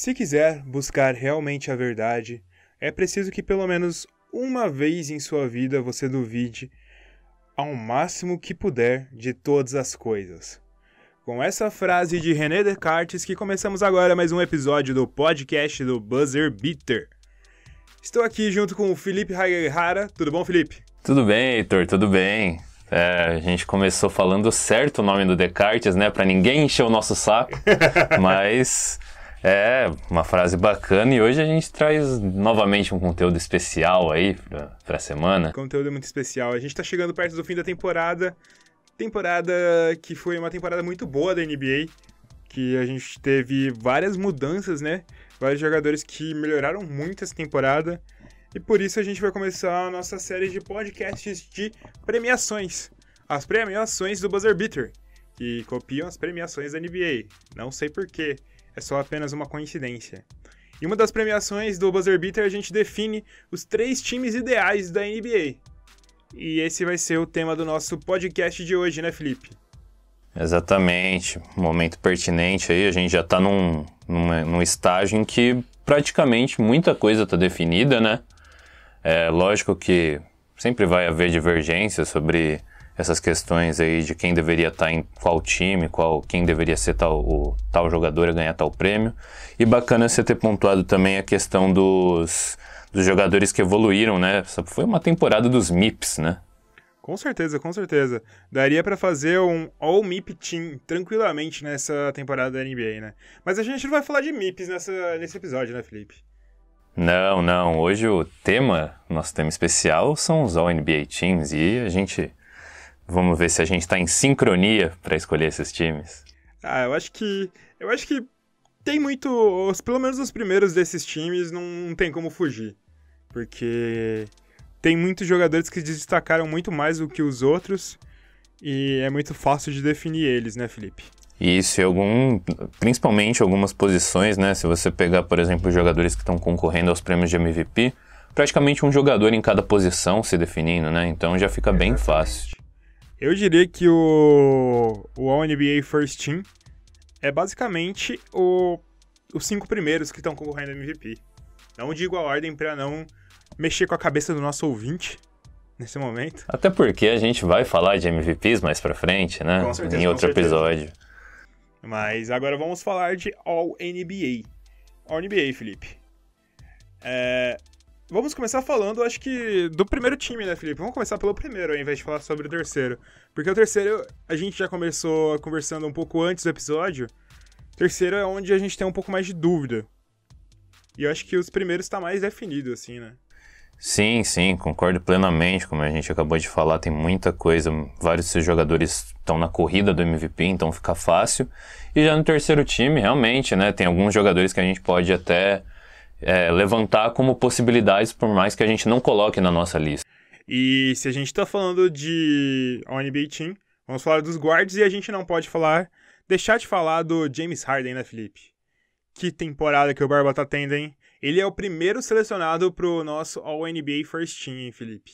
Se quiser buscar realmente a verdade, é preciso que pelo menos uma vez em sua vida você duvide ao máximo que puder de todas as coisas. Com essa frase de René Descartes que começamos agora mais um episódio do podcast do Buzzer Beater. Estou aqui junto com o Felipe Hagihara. Tudo bom, Felipe? Tudo bem, Heitor, tudo bem. A gente começou falando certo o nome do Descartes, né? Pra ninguém encher o nosso saco, mas é uma frase bacana e hoje a gente traz novamente um conteúdo especial aí pra semana. Conteúdo muito especial. A gente tá chegando perto do fim da temporada. Temporada que foi uma temporada muito boa da NBA, que a gente teve várias mudanças, né? Vários jogadores que melhoraram muito essa temporada. E por isso a gente vai começar a nossa série de podcasts de premiações. As premiações do Buzzer Beater, que copiam as premiações da NBA. Não sei porquê, é só apenas uma coincidência. E uma das premiações do Buzzer Beater a gente define os 3 times ideais da NBA. E esse vai ser o tema do nosso podcast de hoje, né, Felipe? Exatamente, momento pertinente aí, a gente já tá num estágio em que praticamente muita coisa tá definida, né? É lógico que sempre vai haver divergências sobre essas questões aí de quem deveria estar em qual time, quem deveria ser tal jogador a ganhar tal prêmio. E bacana você ter pontuado também a questão dos jogadores que evoluíram, né? Foi uma temporada dos MIPs, né? Com certeza, com certeza. Daria pra fazer um All-MIP Team tranquilamente nessa temporada da NBA, né? Mas a gente não vai falar de MIPs nesse episódio, né, Felipe? Não. Hoje nosso tema especial são os All-NBA Teams e vamos ver se a gente tá em sincronia pra escolher esses times. Eu acho que tem muito, pelo menos os primeiros desses times não tem como fugir. Porque tem muitos jogadores que destacaram muito mais do que os outros e é muito fácil de definir eles, né, Felipe? Isso, principalmente algumas posições, né? Se você pegar, por exemplo, os jogadores que estão concorrendo aos prêmios de MVP, praticamente um jogador em cada posição se definindo, né? Então já fica bem fácil. Eu diria que o All-NBA First Team é basicamente os 5 primeiros que estão concorrendo ao MVP. Não digo a ordem para não mexer com a cabeça do nosso ouvinte nesse momento. Até porque a gente vai falar de MVPs mais pra frente, né? Com certeza, em outro episódio. Mas agora vamos falar de All-NBA. All-NBA, Felipe. Vamos começar falando, acho que, do primeiro time, né, Felipe? Vamos começar pelo primeiro, ao invés de falar sobre o terceiro. Porque o terceiro, a gente já começou conversando um pouco antes do episódio. O terceiro é onde a gente tem um pouco mais de dúvida. E eu acho que os primeiros tá mais definido, assim, né? Sim, concordo plenamente. Como a gente acabou de falar, tem muita coisa. Vários desses jogadores estão na corrida do MVP, então fica fácil. E já no terceiro time, realmente, né? Tem alguns jogadores que a gente pode até levantar como possibilidades, por mais que a gente não coloque na nossa lista. E se a gente tá falando de All-NBA Team, vamos falar dos guards e a gente não pode deixar de falar do James Harden, né, Felipe? Que temporada que o Barba tá tendo, hein? Ele é o primeiro selecionado pro nosso All-NBA First Team, hein, Felipe?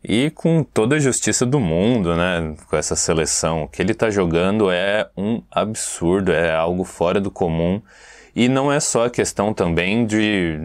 E com toda a justiça do mundo, né, com essa seleção, o que ele tá jogando é um absurdo, é algo fora do comum. E não é só a questão também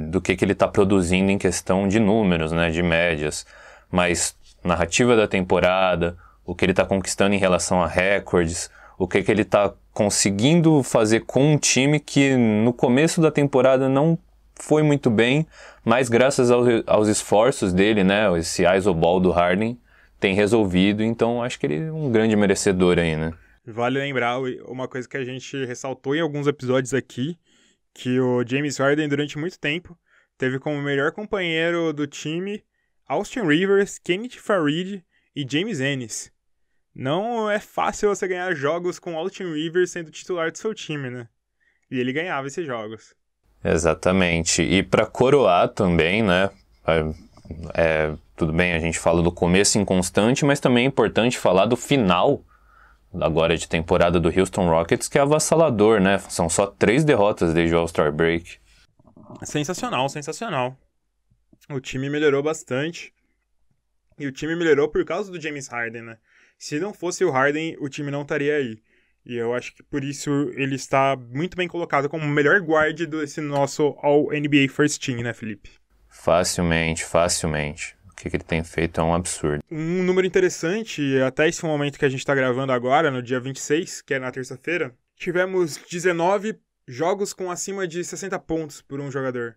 do que ele tá produzindo em questão de números, né, de médias, mas narrativa da temporada, o que ele tá conquistando em relação a recordes, o que ele tá conseguindo fazer com um time que no começo da temporada não foi muito bem, mas graças aos esforços dele, né, esse iso ball do Harden tem resolvido, então acho que ele é um grande merecedor aí, né. Vale lembrar uma coisa que a gente ressaltou em alguns episódios aqui, que o James Harden durante muito tempo teve como melhor companheiro do time Austin Rivers, Kenneth Faried e James Ennis. Não é fácil você ganhar jogos com Austin Rivers sendo titular do seu time, né? E ele ganhava esses jogos. Exatamente. E para coroar também, né? Tudo bem, a gente fala do começo inconstante, mas também é importante falar do final agora de temporada do Houston Rockets, que é avassalador, né? São só 3 derrotas desde o All-Star Break. Sensacional. O time melhorou bastante. E o time melhorou por causa do James Harden, né? Se não fosse o Harden, o time não estaria aí. E eu acho que por isso ele está muito bem colocado como o melhor guard desse nosso All-NBA First Team, né, Felipe? Facilmente. O que ele tem feito é um absurdo. Um número interessante, até esse momento que a gente está gravando agora, no dia 26, que é na terça-feira, tivemos 19 jogos com acima de 60 pontos por um jogador.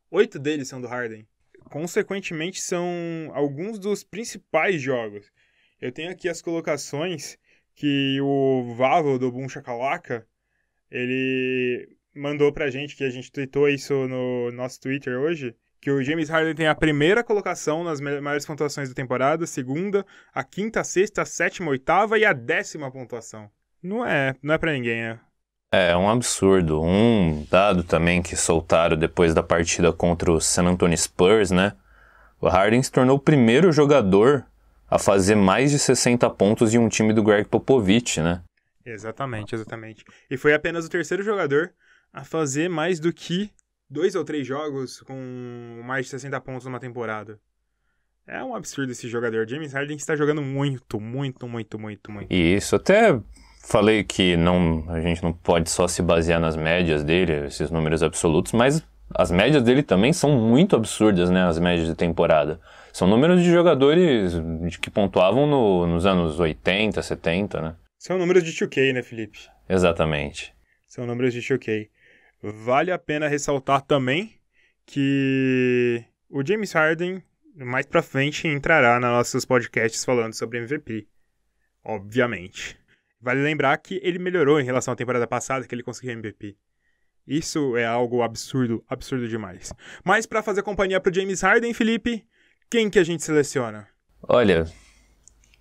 8 deles são do Harden. Consequentemente, são alguns dos principais jogos. Eu tenho aqui as colocações que o Vavo, do Boom Shakalaka, ele mandou pra gente, que a gente tweetou isso no nosso Twitter hoje, que o James Harden tem a primeira colocação nas maiores pontuações da temporada, a segunda, a quinta, a sexta, a sétima, a oitava e a 10ª pontuação. Não é pra ninguém, né? É um absurdo. Um dado também que soltaram depois da partida contra o San Antonio Spurs, né? O Harden se tornou o primeiro jogador a fazer mais de 60 pontos em um time do Greg Popovich, né? Exatamente. E foi apenas o terceiro jogador a fazer mais do que 2 ou 3 jogos com mais de 60 pontos numa temporada. É um absurdo esse jogador. James Harden está jogando muito. E isso, até falei que a gente não pode só se basear nas médias dele, esses números absolutos, mas as médias dele também são muito absurdas, né? As médias de temporada. São números de jogadores que pontuavam nos anos 80, 70, né? São números de 2K, né, Felipe? Exatamente. São números de 2K. Vale a pena ressaltar também que o James Harden, mais pra frente, entrará nos nossos podcasts falando sobre MVP. Obviamente. Vale lembrar que ele melhorou em relação à temporada passada, que ele conseguiu MVP. Isso é algo absurdo demais. Mas pra fazer companhia pro James Harden, Felipe, quem que a gente seleciona? Olha,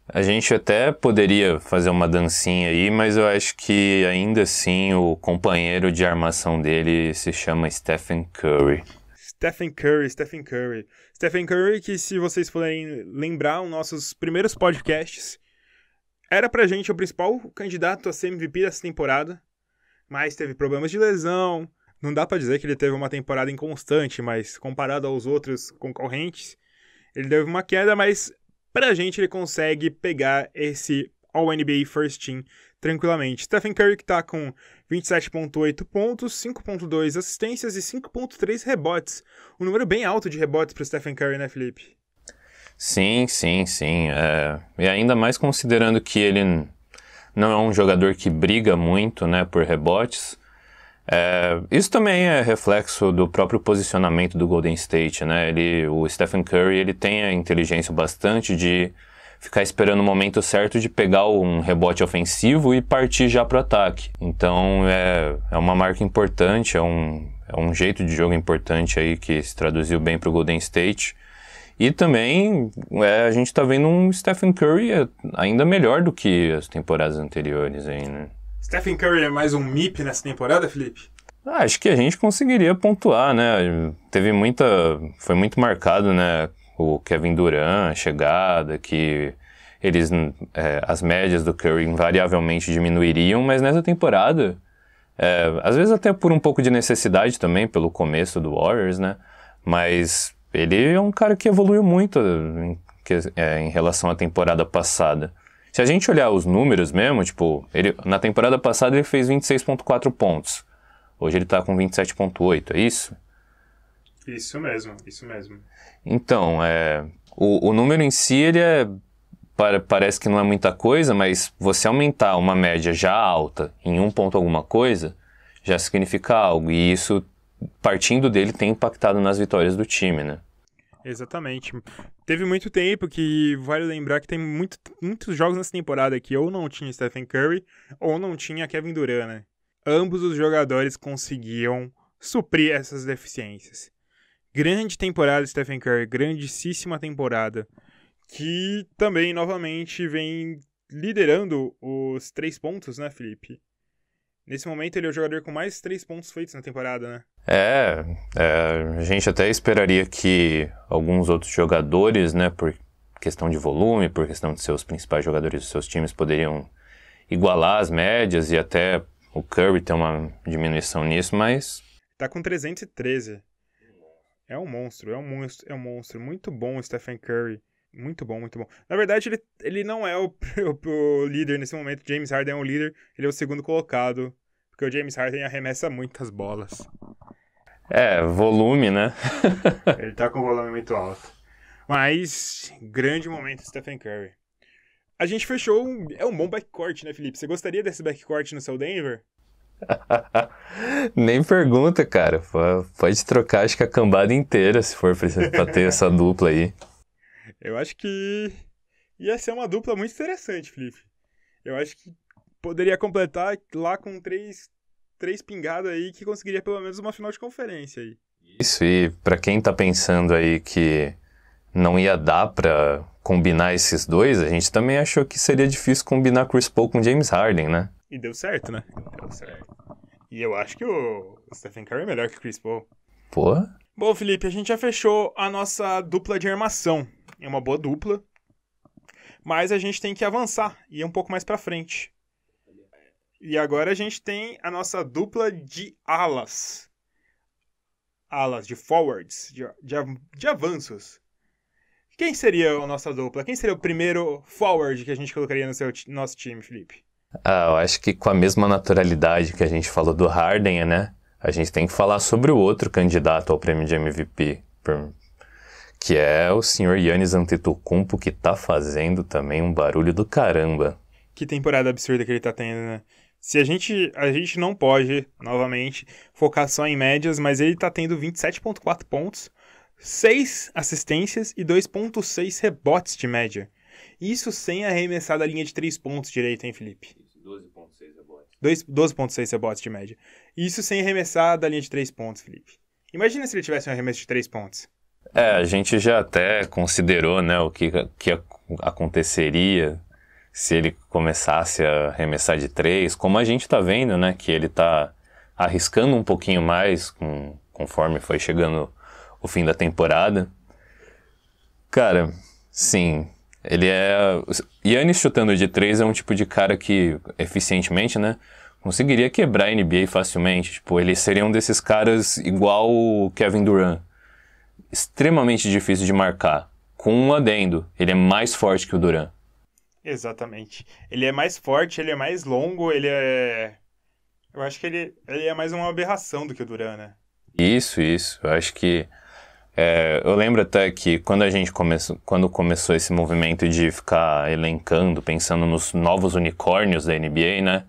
a gente até poderia fazer uma dancinha aí, mas eu acho que ainda assim o companheiro de armação dele se chama Stephen Curry. Stephen Curry, que se vocês forem lembrar, os nossos primeiros podcasts, era pra gente o principal candidato a ser MVP dessa temporada, mas teve problemas de lesão. Não dá pra dizer que ele teve uma temporada inconstante, mas comparado aos outros concorrentes, ele teve uma queda, mas pra gente ele consegue pegar esse All-NBA First Team tranquilamente. Stephen Curry que tá com 27.8 pontos, 5.2 assistências e 5.3 rebotes. Um número bem alto de rebotes pro Stephen Curry, né, Felipe? Sim. E ainda mais considerando que ele não é um jogador que briga muito, né, por rebotes. Isso também é reflexo do próprio posicionamento do Golden State, né? O Stephen Curry, ele tem a inteligência bastante de ficar esperando o momento certo de pegar um rebote ofensivo e partir já para o ataque. Então é uma marca importante, é um jeito de jogo importante aí que se traduziu bem para o Golden State. E também a gente está vendo um Stephen Curry ainda melhor do que as temporadas anteriores aí, né? Stephen Curry é mais um MIP nessa temporada, Felipe? Acho que a gente conseguiria pontuar, né? Foi muito marcado, né? O Kevin Durant, a chegada, que as médias do Curry invariavelmente diminuiriam, mas nessa temporada, às vezes até por um pouco de necessidade também, pelo começo do Warriors, né? Mas ele é um cara que evoluiu muito em relação à temporada passada. Se a gente olhar os números mesmo, tipo, na temporada passada ele fez 26.4 pontos. Hoje ele tá com 27.8, é isso? Isso mesmo. Então, o número em si, parece que não é muita coisa, mas você aumentar uma média já alta em um ponto alguma coisa, já significa algo. E isso, partindo dele, tem impactado nas vitórias do time, né? Exatamente. Teve muito tempo que vale lembrar que tem muitos jogos nessa temporada que ou não tinha Stephen Curry ou não tinha Kevin Durant, né? Ambos os jogadores conseguiam suprir essas deficiências. Grande temporada Stephen Curry, grandíssima temporada, que também novamente vem liderando os 3 pontos, né, Felipe? Nesse momento ele é o jogador com mais 3 pontos feitos na temporada, né? A gente até esperaria que alguns outros jogadores, né, por questão de volume, por questão de seus principais jogadores dos seus times, poderiam igualar as médias e até o Curry ter uma diminuição nisso, mas... Tá com 313. É um monstro. Muito bom o Stephen Curry. Muito bom, muito bom. Na verdade, ele não é o líder nesse momento. James Harden é o líder, ele é o segundo colocado. Porque o James Harden arremessa muitas bolas. Volume, né? Ele tá com um volume muito alto. Mas, grande momento, Stephen Curry. A gente fechou um bom backcourt, né, Felipe? Você gostaria desse backcourt no seu Denver? Nem pergunta, cara. Pode trocar, acho que a cambada inteira, se for pra ter essa dupla aí. Eu acho que ia ser uma dupla muito interessante, Felipe. Eu acho que poderia completar lá com três pingadas aí que conseguiria pelo menos uma final de conferência aí. Isso, e pra quem tá pensando aí que não ia dar pra combinar esses dois, a gente também achou que seria difícil combinar Chris Paul com James Harden, né? E deu certo, né? Deu certo. E eu acho que o Stephen Curry é melhor que o Chris Paul. Porra. Bom, Felipe, a gente já fechou a nossa dupla de armação. É uma boa dupla. Mas a gente tem que avançar e ir um pouco mais pra frente. E agora a gente tem a nossa dupla de alas. Alas, de forwards, de avanços. Quem seria a nossa dupla? Quem seria o primeiro forward que a gente colocaria no nosso time, Felipe? Eu acho que com a mesma naturalidade que a gente falou do Harden, né? A gente tem que falar sobre o outro candidato ao prêmio de MVP, que é o senhor Giannis Antetokounmpo, que tá fazendo também um barulho do caramba. Que temporada absurda que ele tá tendo, né? Se a gente não pode, novamente, focar só em médias, mas ele tá tendo 27,4 pontos, 6 assistências e 2,6 rebotes de média. Isso sem arremessar da linha de 3 pontos direito, hein, Felipe? 12,6 rebotes. 12,6 rebotes de média. Isso sem arremessar da linha de 3 pontos, Felipe. Imagina se ele tivesse um arremesso de 3 pontos. A gente já até considerou, né, o que aconteceria se ele começasse a arremessar de 3, como a gente tá vendo, né, que ele tá arriscando um pouquinho mais conforme foi chegando o fim da temporada. Cara, sim, Giannis chutando de 3 é um tipo de cara que, eficientemente, né, conseguiria quebrar a NBA facilmente. Tipo, ele seria um desses caras igual o Kevin Durant. Extremamente difícil de marcar. Com um adendo, ele é mais forte que o Durant. Exatamente. Ele é mais forte, ele é mais longo, eu acho que ele é mais uma aberração do que o Durant, né? Isso. Eu acho que... eu lembro até que quando começou esse movimento de ficar elencando, pensando nos novos unicórnios da NBA, né?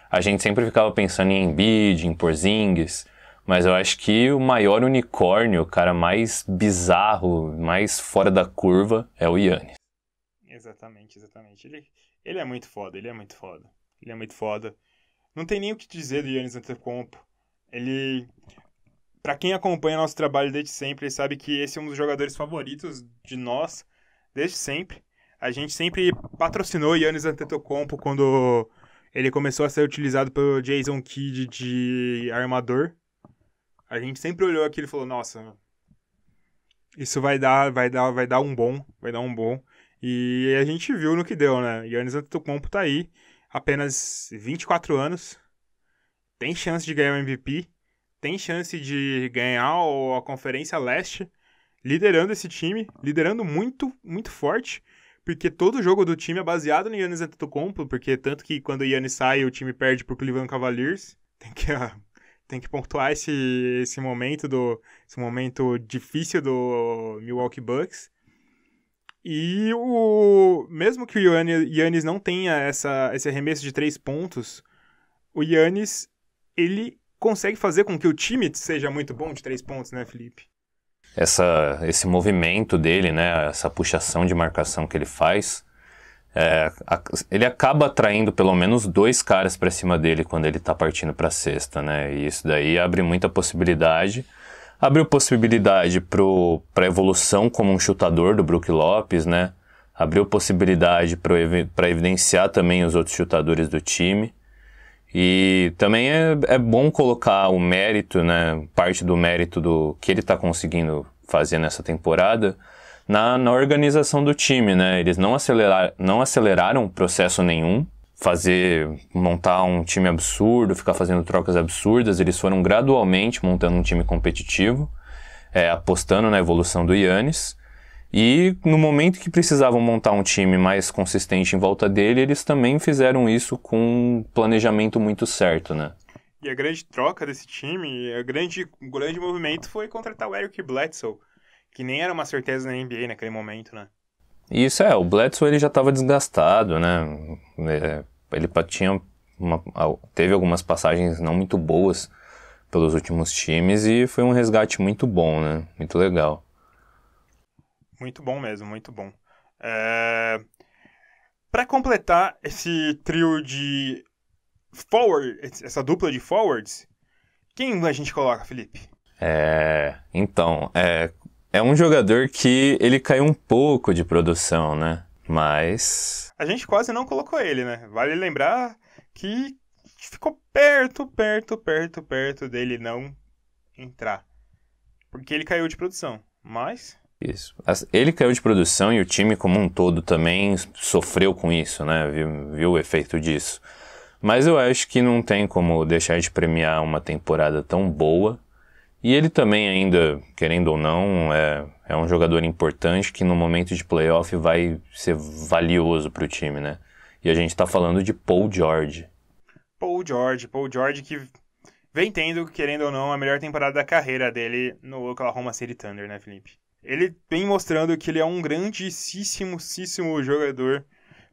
A gente sempre ficava pensando em Embiid, em Porzingis, mas eu acho que o maior unicórnio, o cara mais bizarro, mais fora da curva, é o Giannis. Exatamente. Ele é muito foda. Não tem nem o que dizer do Giannis Antetokounmpo. Pra quem acompanha nosso trabalho desde sempre, ele sabe que esse é um dos jogadores favoritos de nós, desde sempre. A gente sempre patrocinou o Giannis Antetokounmpo quando ele começou a ser utilizado pelo Jason Kidd de armador. A gente sempre olhou aquilo e falou, nossa, isso vai dar um bom. E a gente viu no que deu, né? Giannis Antetokounmpo tá aí, apenas 24 anos, tem chance de ganhar o MVP, tem chance de ganhar a Conferência Leste, liderando esse time, liderando muito, muito forte, porque todo jogo do time é baseado no Giannis Antetokounmpo, porque tanto que quando o Giannis sai, o time perde pro Cleveland Cavaliers, tem que pontuar esse momento difícil do Milwaukee Bucks. E mesmo que o Giannis não tenha esse arremesso de 3 pontos, o Giannis, ele consegue fazer com que o time seja muito bom de 3 pontos, né, Felipe? Esse movimento dele, né, essa puxação de marcação que ele faz, ele acaba atraindo pelo menos 2 caras para cima dele quando ele tá partindo para a cesta, né, e isso daí abre muita possibilidade. Abriu possibilidade para a evolução como um chutador do Brook Lopes, né? Abriu possibilidade para evidenciar também os outros chutadores do time. E também é bom colocar o mérito, né? Parte do mérito do que ele está conseguindo fazer nessa temporada na organização do time, né? Eles não aceleraram processo nenhum. Montar um time absurdo, ficar fazendo trocas absurdas. Eles foram gradualmente montando um time competitivo, apostando na evolução do Giannis. E no momento que precisavam montar um time mais consistente em volta dele, eles também fizeram isso com um planejamento muito certo, né? E a grande troca desse time, o grande movimento foi contratar o Eric Bledsoe, que nem era uma certeza na NBA naquele momento, né? Isso o Bledsoe ele já estava desgastado, né? Ele teve algumas passagens não muito boas pelos últimos times e foi um resgate muito bom, né? Muito legal. Muito bom mesmo, muito bom. Para completar esse trio de essa dupla de forwards, quem a gente coloca, Felipe? Então, é um jogador que ele caiu um pouco de produção, né? Mas... A gente quase não colocou ele, né? Vale lembrar que ficou perto dele não entrar. Porque ele caiu de produção, mas... Isso. Ele caiu de produção e o time como um todo também sofreu com isso, né? Viu o efeito disso. Mas eu acho que não tem como deixar de premiar uma temporada tão boa. E ele também ainda, querendo ou não, é um jogador importante que no momento de playoff vai ser valioso para o time, né? E a gente tá falando de Paul George. Paul George que vem tendo, querendo ou não, a melhor temporada da carreira dele no Oklahoma City Thunder, né, Felipe? Ele vem mostrando que ele é um grandíssimo jogador,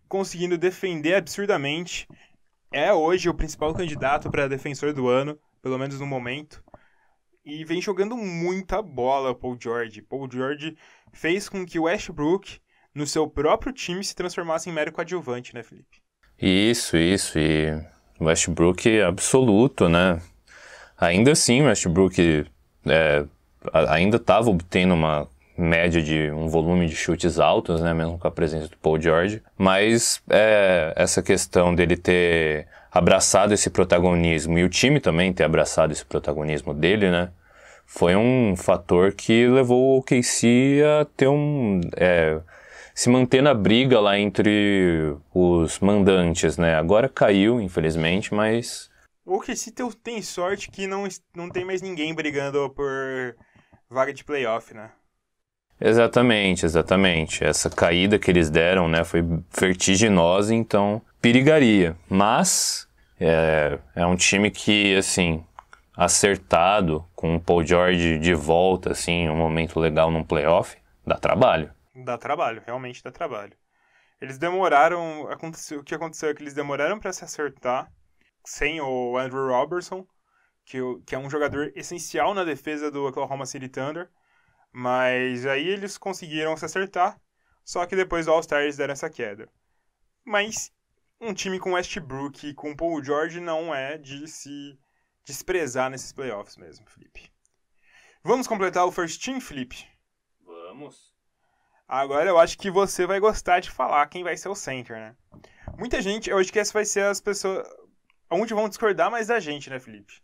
conseguindo defender absurdamente. É hoje o principal candidato para defensor do ano, pelo menos no momento. E vem jogando muita bola, Paul George. Paul George fez com que o Westbrook, no seu próprio time, se transformasse em mero coadjuvante, né, Felipe? Isso. E Westbrook absoluto, né? Ainda assim, o Westbrook ainda estava obtendo uma média de um volume de chutes altos, né? Mesmo com a presença do Paul George. Mas essa questão dele ter abraçado esse protagonismo e o time também ter abraçado esse protagonismo dele, né? Foi um fator que levou o OKC a ter se manter na briga lá entre os mandantes, né? Agora caiu, infelizmente, mas... O OKC tem sorte que não tem mais ninguém brigando por vaga de playoff, né? Exatamente. Essa caída que eles deram, né, foi vertiginosa, então perigaria. Mas é um time que, assim, acertado, com o Paul George de volta, assim, um momento legal num playoff, dá trabalho. Dá trabalho, realmente dá trabalho. Eles demoraram, o que aconteceu é que eles demoraram para se acertar sem o Andrew Robertson, que é um jogador essencial na defesa do Oklahoma City Thunder, mas aí eles conseguiram se acertar, só que depois do All-Star eles deram essa queda. Mas um time com Westbrook e com Paul George não é de se desprezar nesses playoffs mesmo, Felipe. Vamos completar o First Team, Felipe? Vamos. Agora eu acho que você vai gostar de falar quem vai ser o center, né? Muita gente, eu acho que essa vai ser as pessoas onde vão discordar mais da gente, né, Felipe?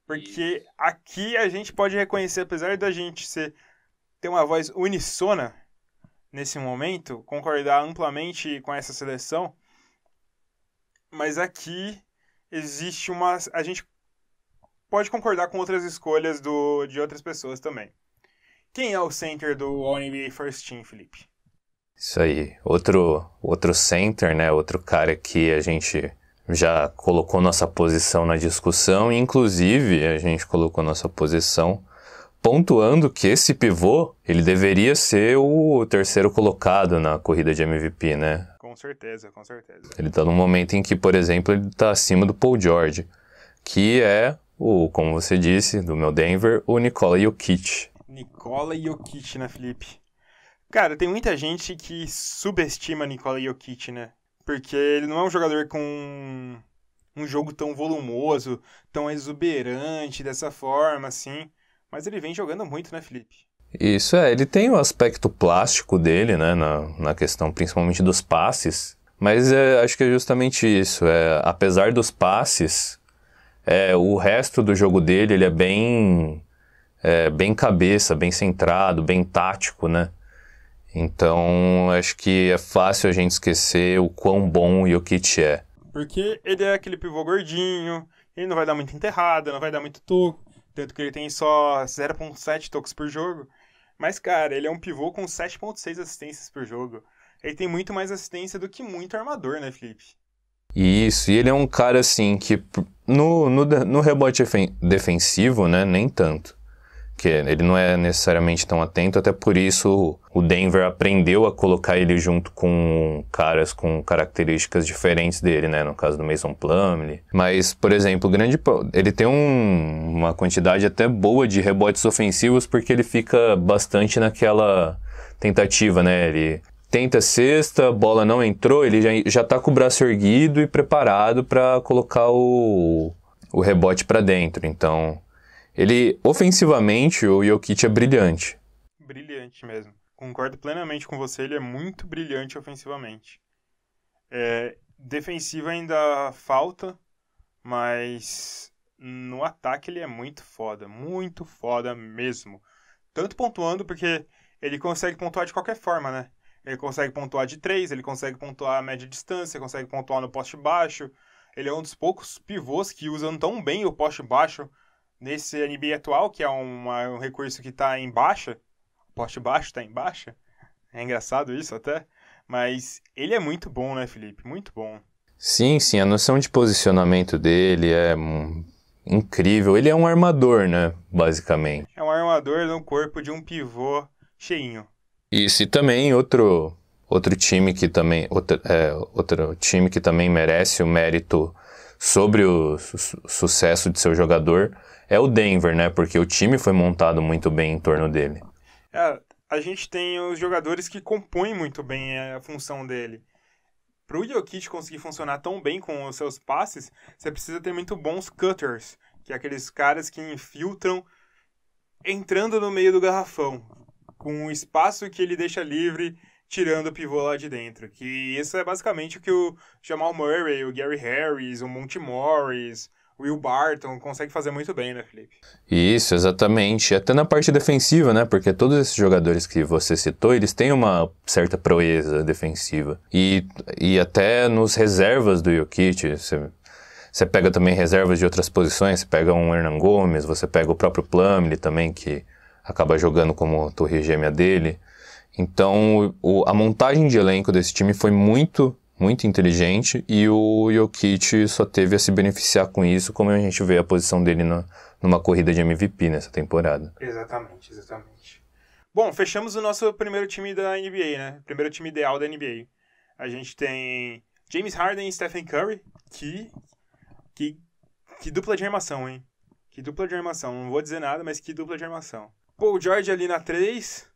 Porque aqui a gente pode reconhecer, apesar da gente ter uma voz unissona nesse momento, concordar amplamente com essa seleção, mas aqui existe a gente pode concordar com outras escolhas de outras pessoas também. Quem é o center do All-NBA First Team, Felipe? Isso aí. Outro center, né? Outro cara que a gente já colocou nossa posição na discussão. E, inclusive, a gente colocou nossa posição pontuando que esse pivô, ele deveria ser o terceiro colocado na corrida de MVP, né? Com certeza. Ele tá num momento em que, por exemplo, ele tá acima do Paul George, que é como você disse, do meu Denver, o Nikola Jokic. Nikola Jokic, né, Felipe? Cara, tem muita gente que subestima Nikola Jokic, né? Porque ele não é um jogador com um jogo tão volumoso, tão exuberante dessa forma, assim. Mas ele vem jogando muito, né, Felipe? Isso, ele tem o aspecto plástico dele, né, na questão principalmente dos passes. Mas acho que é justamente isso. Apesar dos passes, o resto do jogo dele, ele é bem cabeça, bem centrado, bem tático, né? Então, acho que é fácil a gente esquecer o quão bom o Jokic é. Porque ele é aquele pivô gordinho, ele não vai dar muita enterrada, não vai dar muito toco, tanto que ele tem só 0,7 tocos por jogo. Mas, cara, ele é um pivô com 7,6 assistências por jogo. Ele tem muito mais assistência do que muito armador, né, Felipe? Isso, e ele é um cara assim que no rebote defensivo, né, nem tanto. Que ele não é necessariamente tão atento, até por isso o Denver aprendeu a colocar ele junto com caras com características diferentes dele, né? No caso do Mason Plumlee. Mas, por exemplo, ele tem uma quantidade até boa de rebotes ofensivos porque ele fica bastante naquela tentativa, né? Ele tenta a cesta, a bola não entrou, ele já tá com o braço erguido e preparado para colocar o rebote para dentro, então... Ele, ofensivamente, o Jokic é brilhante. Brilhante mesmo. Concordo plenamente com você, ele é muito brilhante ofensivamente. Defensivo ainda falta, mas no ataque ele é muito foda mesmo. Tanto pontuando, porque ele consegue pontuar de qualquer forma, né? Ele consegue pontuar de 3, ele consegue pontuar a média distância, consegue pontuar no poste baixo. Ele é um dos poucos pivôs que usam tão bem o poste baixo nesse NBA atual, que é um recurso que está em baixa, o poste baixo está em baixa, é engraçado isso até, mas ele é muito bom, né, Felipe? Muito bom. Sim, a noção de posicionamento dele é incrível. Ele é um armador, né, basicamente. É um armador no corpo de um pivô cheinho. Isso, e também outro time que também, outro time que também merece o mérito sobre o sucesso de seu jogador é o Denver, né? Porque o time foi montado muito bem em torno dele. A gente tem os jogadores que compõem muito bem a função dele. Para o Jokic conseguir funcionar tão bem com os seus passes, você precisa ter muito bons cutters, que é aqueles caras que infiltram entrando no meio do garrafão, com o espaço que ele deixa livre, tirando o pivô lá de dentro. Que isso é basicamente o que o Jamal Murray, o Gary Harris, o Monte Morris, o Will Barton consegue fazer muito bem, né, Felipe? Isso, exatamente. Até na parte defensiva, né? Porque todos esses jogadores que você citou, eles têm uma certa proeza defensiva. E até nos reservas do Jokic, você pega também reservas de outras posições, você pega um Hernan Gomes, você pega o próprio Plumlee também, que acaba jogando como torre gêmea dele. Então, a montagem de elenco desse time foi muito inteligente e o Jokic só teve a se beneficiar com isso, como a gente vê a posição dele numa corrida de MVP nessa temporada. Exatamente. Bom, fechamos o nosso primeiro time da NBA, né? Primeiro time ideal da NBA. A gente tem James Harden e Stephen Curry, que dupla de armação, hein? Que dupla de armação. Não vou dizer nada, mas que dupla de armação. Paul George ali na 3,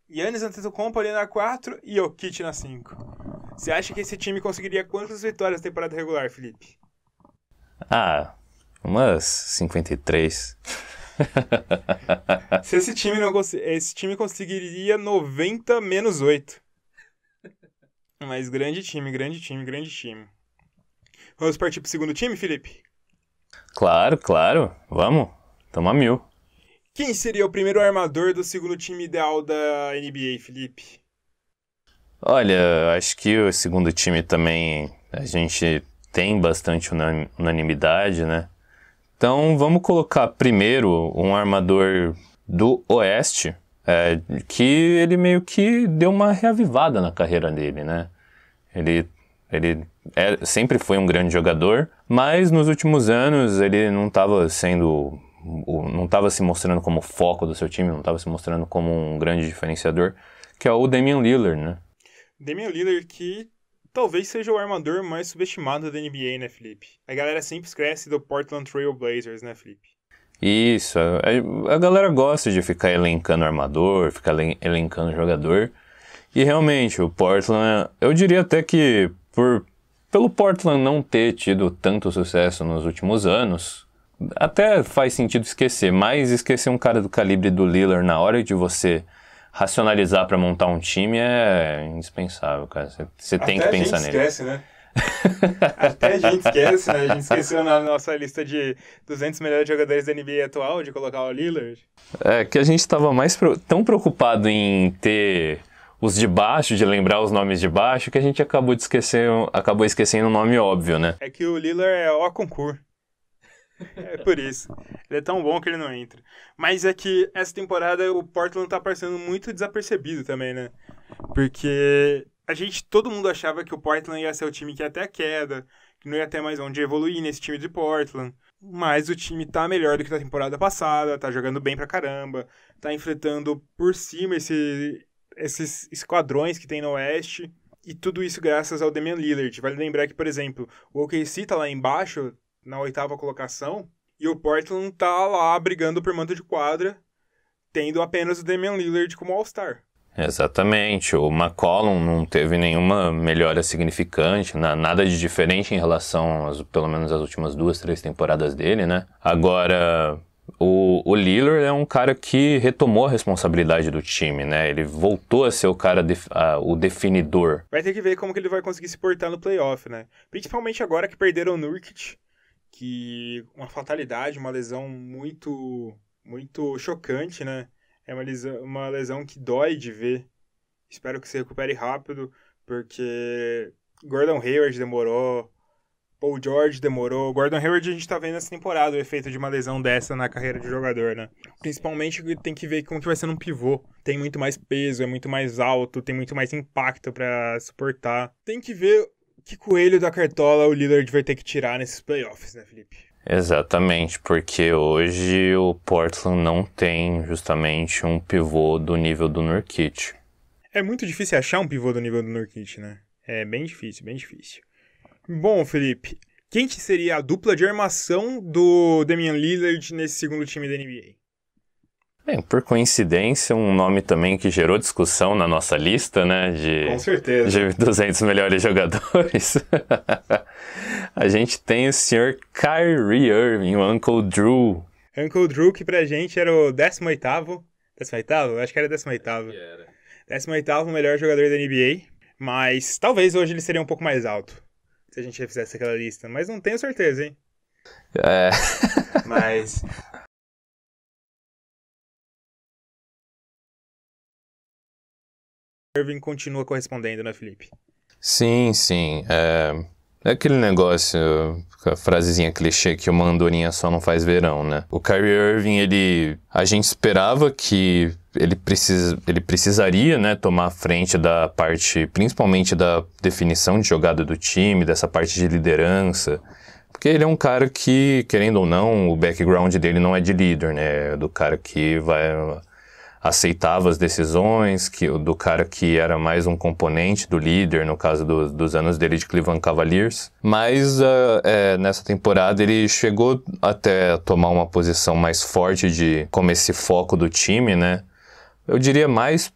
Giannis Antetokounmpo ali na 4 e Jokic na 5. Você acha que esse time conseguiria quantas vitórias na temporada regular, Felipe? Umas 53. Se esse time conseguiria 90 menos 8. Mas grande time. Vamos partir pro segundo time, Felipe? Claro. Vamos. Tamo a 1000. Quem seria o primeiro armador do segundo time ideal da NBA, Felipe? Olha, acho que o segundo time também a gente tem bastante unanimidade, né? Então vamos colocar primeiro um armador do Oeste, que ele meio que deu uma reavivada na carreira dele, né? Ele sempre foi um grande jogador, mas nos últimos anos ele não estava se mostrando como foco do seu time, não estava se mostrando como um grande diferenciador, que é o Damian Lillard, né? Damian Lillard, que talvez seja o armador mais subestimado da NBA, né, Felipe? A galera sempre esquece do Portland Trail Blazers, né, Felipe? Isso, a galera gosta de ficar elencando armador, ficar elencando jogador. E realmente, o Portland, eu diria até que pelo Portland não ter tido tanto sucesso nos últimos anos, até faz sentido esquecer, mas esquecer um cara do calibre do Lillard na hora de você racionalizar para montar um time é indispensável, cara. Você tem que pensar nele. Até a gente esquece, né? Até a gente esquece, né? A gente esqueceu na nossa lista de 200 melhores jogadores da NBA atual de colocar o Lillard. É que a gente estava tão preocupado em ter os de baixo, de lembrar os nomes de baixo, que a gente acabou esquecendo um nome óbvio, né? É que o Lillard é o concurso. É por isso. Ele é tão bom que ele não entra. Mas é que essa temporada o Portland tá passando muito desapercebido também, né? Porque todo mundo achava que o Portland ia ser o time que ia até a queda, que não ia ter mais onde evoluir nesse time de Portland. Mas o time tá melhor do que na temporada passada, tá jogando bem pra caramba, tá enfrentando por cima esses esquadrões que tem no Oeste. E tudo isso graças ao Damian Lillard. Vale lembrar que, por exemplo, o OKC tá lá embaixo, na 8ª colocação, e o Portland tá lá brigando por manto de quadra, tendo apenas o Damian Lillard como All-Star. Exatamente, o McCollum não teve nenhuma melhora significante, nada de diferente em relação, pelo menos, às últimas 2, 3 temporadas dele, né? Agora, o Lillard é um cara que retomou a responsabilidade do time, né? Ele voltou a ser o cara, o definidor. Vai ter que ver como que ele vai conseguir se portar no playoff, né? Principalmente agora que perderam o Nurkic, que uma fatalidade, uma lesão muito, muito chocante, né? É uma lesão que dói de ver. Espero que se recupere rápido, porque Gordon Hayward demorou, Paul George demorou. Gordon Hayward a gente tá vendo essa temporada o efeito de uma lesão dessa na carreira de jogador, né? Principalmente tem que ver como que vai ser num pivô. Tem muito mais peso, é muito mais alto, tem muito mais impacto pra suportar. Tem que ver que coelho da cartola o Lillard vai ter que tirar nesses playoffs, né, Felipe? Exatamente, porque hoje o Portland não tem justamente um pivô do nível do Nurkic. É muito difícil achar um pivô do nível do Nurkic, né? É bem difícil, bem difícil. Bom, Felipe, quem que seria a dupla de armação do Damian Lillard nesse segundo time da NBA? Bem, por coincidência, um nome também que gerou discussão na nossa lista, né? Com certeza. De 200 melhores jogadores. A gente tem o Sr. Kyrie Irving, o Uncle Drew. Uncle Drew, que pra gente era o 18º. 18º? Acho que era 18º. 18º melhor jogador da NBA. Mas talvez hoje ele seria um pouco mais alto, se a gente fizesse aquela lista. Mas não tenho certeza, hein? É. Mas... Irving continua correspondendo, né, Felipe? Sim. É aquele negócio, a frasezinha clichê que uma andorinha só não faz verão, né? O Kyrie Irving, a gente esperava que ele precisaria, né, tomar a frente da parte, principalmente da definição de jogada do time, dessa parte de liderança. Porque ele é um cara que, querendo ou não, o background dele não é de líder, né? É do cara que aceitava as decisões, do cara que era mais um componente do líder, no caso dos anos dele de Cleveland Cavaliers. Mas nessa temporada ele chegou até a tomar uma posição mais forte como esse foco do time, né? Eu diria mais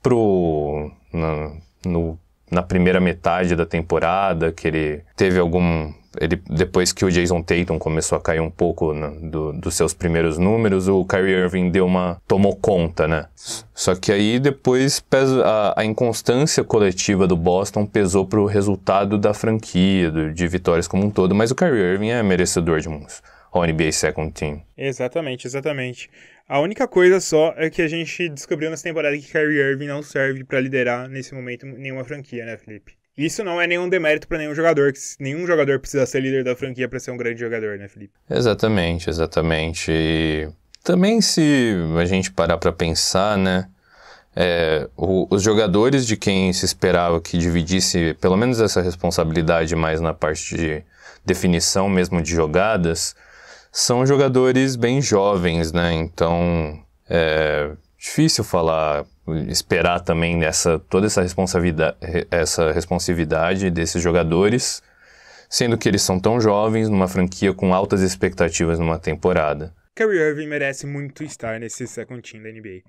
na primeira metade da temporada, que ele teve depois que o Jason Tatum começou a cair um pouco dos seus primeiros números, o Kyrie Irving tomou conta, né? Só que aí depois a inconstância coletiva do Boston pesou pro resultado da franquia, de vitórias como um todo, mas o Kyrie Irving é merecedor de uns All-NBA Second Team. Exatamente. A única coisa só é que a gente descobriu nessa temporada que Kyrie Irving não serve pra liderar nesse momento nenhuma franquia, né, Felipe? Isso não é nenhum demérito pra nenhum jogador, que nenhum jogador precisa ser líder da franquia pra ser um grande jogador, né, Felipe? Exatamente. E também, se a gente parar pra pensar, né, os jogadores de quem se esperava que dividisse pelo menos essa responsabilidade mais na parte de definição mesmo de jogadas, são jogadores bem jovens, né? Então, é difícil esperar também toda essa responsividade desses jogadores, sendo que eles são tão jovens numa franquia com altas expectativas numa temporada. Kyrie Irving merece muito estar nesse second team da NBA.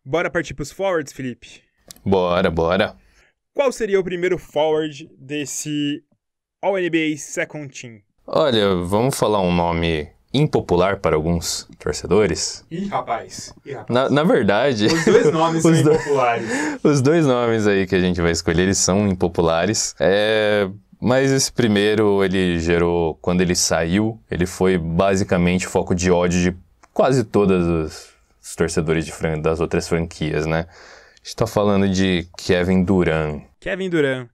Bora partir pros forwards, Felipe? Bora. Qual seria o primeiro forward desse All-NBA second team? Olha, vamos falar um nome impopular para alguns torcedores. Ih, rapaz. Na verdade... Os dois nomes são impopulares. Os dois nomes aí que a gente vai escolher, eles são impopulares. Mas esse primeiro, quando ele saiu, ele foi basicamente foco de ódio de quase todos os torcedores das outras franquias, né? A gente tá falando de Kevin Durant. Kevin Durant.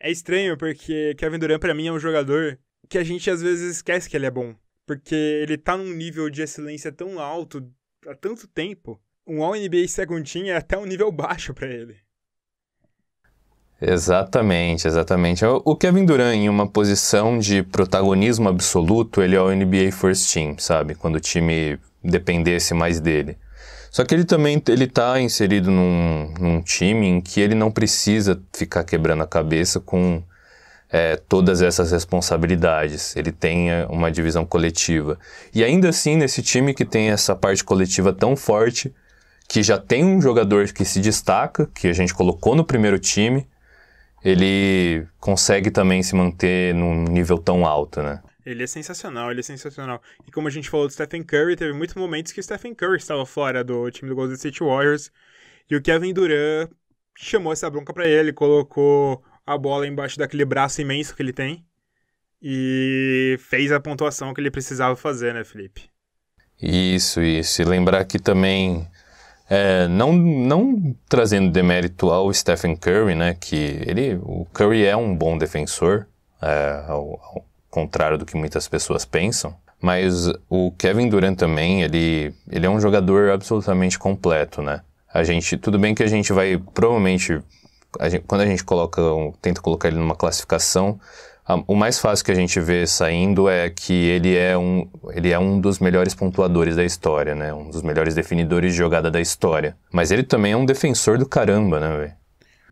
É estranho porque Kevin Durant pra mim é um jogador que a gente às vezes esquece que ele é bom. porque ele tá num nível de excelência tão alto há tanto tempo. Um All-NBA Second Team é até um nível baixo pra ele. Exatamente, exatamente. O Kevin Durant, em uma posição de protagonismo absoluto, ele é o NBA First Team, sabe? Quando o time dependesse mais dele. Só que ele também tá inserido num time em que ele não precisa ficar quebrando a cabeça com todas essas responsabilidades. Ele tem uma divisão coletiva. E ainda assim, nesse time que tem essa parte coletiva tão forte, que já tem um jogador que se destaca, que a gente colocou no primeiro time, ele consegue também se manter num nível tão alto, né? Ele é sensacional, ele é sensacional. E como a gente falou do Stephen Curry, teve muitos momentos que o Stephen Curry estava fora do time do Golden State Warriors, e o Kevin Durant chamou essa bronca pra ele, colocou a bola embaixo daquele braço imenso que ele tem, e fez a pontuação que ele precisava fazer, né, Felipe? Isso. E lembrar que também... não trazendo demérito ao Stephen Curry, né, que o Curry é um bom defensor, ao contrário do que muitas pessoas pensam, mas o Kevin Durant também, ele é um jogador absolutamente completo, né? Tudo bem que a gente vai, provavelmente, quando a gente tenta colocar ele numa classificação, o mais fácil que a gente vê saindo é que ele é um dos melhores pontuadores da história, né? Um dos melhores definidores de jogada da história. Mas ele também é um defensor do caramba, né, velho?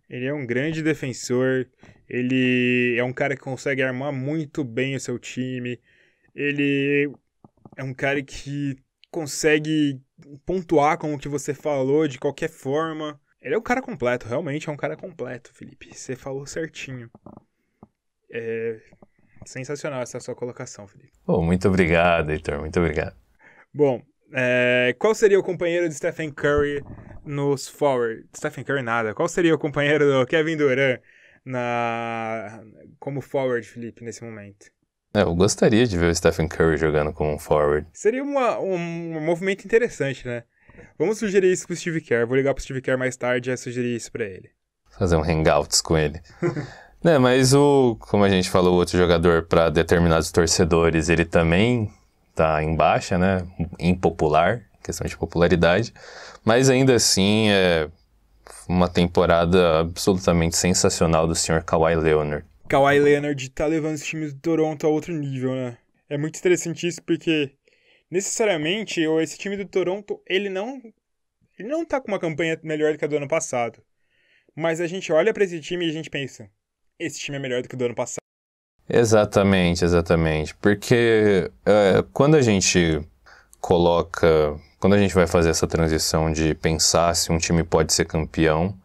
Ele é um grande defensor, ele é um cara que consegue armar muito bem o seu time, ele é um cara que consegue pontuar, como que você falou, de qualquer forma. Ele é um cara completo, realmente é um cara completo, Felipe. Você falou certinho. É sensacional essa sua colocação, Felipe. Muito obrigado, Heitor, muito obrigado. Bom, qual seria o companheiro de Stephen Curry nos forward? Stephen Curry nada. Qual seria o companheiro do Kevin Durant como forward, Felipe, nesse momento? Eu gostaria de ver o Stephen Curry jogando como forward. Seria um movimento interessante, né? Vamos sugerir isso pro Steve Kerr. Vou ligar pro Steve Kerr mais tarde e sugerir isso pra ele. Fazer um hangouts com ele. Mas como a gente falou, o outro jogador para determinados torcedores, ele também tá em baixa, né? Impopular, questão de popularidade. Mas ainda assim é uma temporada absolutamente sensacional do Sr. Kawhi Leonard. Kawhi Leonard tá levando os times do Toronto a outro nível, né? É muito interessante isso porque, necessariamente, esse time do Toronto, ele não tá com uma campanha melhor do que a do ano passado. Mas a gente olha pra esse time e a gente pensa, esse time é melhor do que o do ano passado. Exatamente. Porque quando a gente vai fazer essa transição de pensar se um time pode ser campeão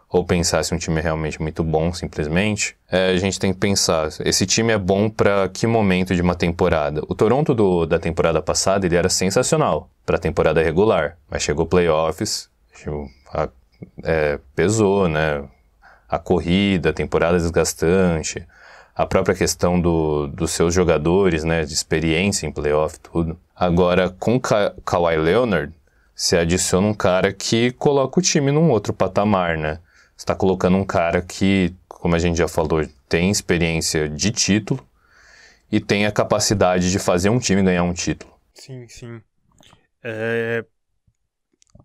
ou pensar se um time é realmente muito bom, simplesmente, a gente tem que pensar, esse time é bom para que momento de uma temporada? O Toronto da temporada passada, ele era sensacional para a temporada regular, mas chegou playoffs, pesou, né? A corrida, a temporada desgastante, a própria questão dos seus jogadores, né, de experiência em playoff, tudo. Agora, com Kawhi Leonard, você adiciona um cara que coloca o time num outro patamar, né? Você está colocando um cara que, como a gente já falou, tem experiência de título e tem a capacidade de fazer um time ganhar um título. Sim.